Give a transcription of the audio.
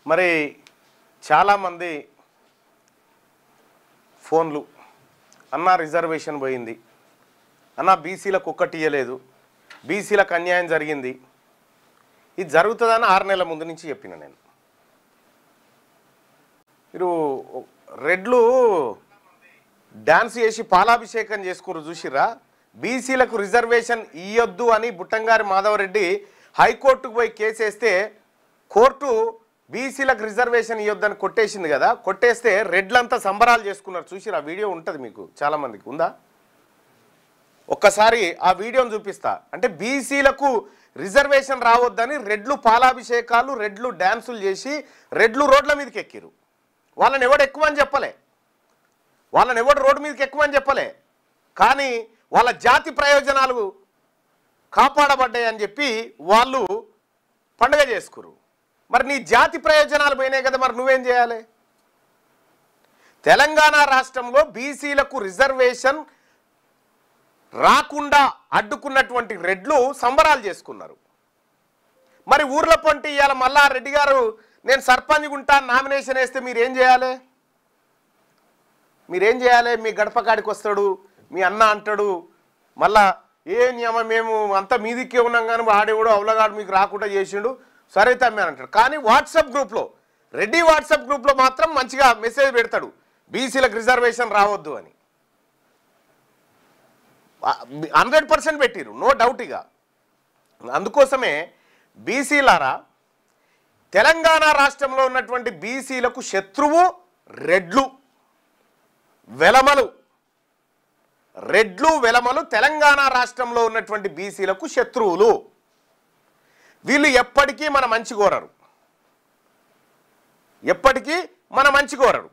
మరి చాలామంది ఫోన్లు అన్న రిజర్వేషన్ పోయింది, అన్న బీసీలకు ఒక్కటి ఇయ్యలేదు, బీసీలకు అన్యాయం జరిగింది. ఇది జరుగుతుందని 6 నెలల ముందు నుంచి చెప్పిన నేను. మీరు రెడ్లు డ్యాన్స్ చేసి పాలాభిషేకం చేసుకున్నారు చూసిరా. బీసీలకు రిజర్వేషన్ ఇయ్యొద్దు అని బుట్టంగారి మాధవరెడ్డి హైకోర్టుకు పోయి కేసు వేస్తే కోర్టు బీసీలకు రిజర్వేషన్ ఇవ్వద్దని కొట్టేసింది కదా. కొట్టేస్తే రెడ్లంతా సంబరాలు చేసుకున్నారు చూసిరా. వీడియో ఉంటుంది మీకు చాలామందికి ఉందా? ఒక్కసారి ఆ వీడియోని చూపిస్తా. అంటే బీసీలకు రిజర్వేషన్ రావద్దని రెడ్లు పాలాభిషేకాలు, రెడ్లు డ్యాన్సులు చేసి రెడ్లు రోడ్ల మీదకి ఎక్కిరు. వాళ్ళని ఎవడు ఎక్కువని చెప్పలే, వాళ్ళని ఎవడు రోడ్డు మీదకి ఎక్కువని చెప్పలే, కానీ వాళ్ళ జాతి ప్రయోజనాలు కాపాడబడ్డాయని చెప్పి వాళ్ళు పండుగ చేసుకురు. మరి నీ జాతి ప్రయోజనాలు పోయినాయి కదా, మరి నువ్వేం చేయాలి? తెలంగాణ రాష్ట్రంలో బీసీలకు రిజర్వేషన్ రాకుండా అడ్డుకున్నటువంటి రెడ్లు సంబరాలు చేసుకున్నారు. మరి ఊర్ల పొంటి ఇవాళ మళ్ళా రెడ్డి గారు నేను సర్పంచ్గా ఉంటా నామినేషన్ వేస్తే మీరేం చేయాలి? మీరేం చేయాలి? మీ గడప కాడికి వస్తాడు, మీ అన్న అంటాడు, మళ్ళా ఏ నియమం మేము అంతా మీదికే ఉన్నాం కానీ వాడేవాడు అవలగాడు మీకు రాకుండా చేసిండు, సరే తమ్మి అని అంటాడు. కానీ వాట్సాప్ గ్రూప్లో రెడ్డి వాట్సాప్ గ్రూప్లో మాత్రం మంచిగా మెసేజ్ పెడతాడు బీసీలకు రిజర్వేషన్ రావద్దు అని. 100% పెట్టిరు, నో డౌట్. ఇక అందుకోసమే బీసీలారా, తెలంగాణ రాష్ట్రంలో ఉన్నటువంటి బీసీలకు శత్రువు రెడ్లు వెలమలు. రెడ్లు వెలమలు తెలంగాణ రాష్ట్రంలో ఉన్నటువంటి బీసీలకు శత్రువులు. వీళ్ళు ఎప్పటికీ మన మంచి కోరరు, ఎప్పటికీ మన మంచి కోరరు.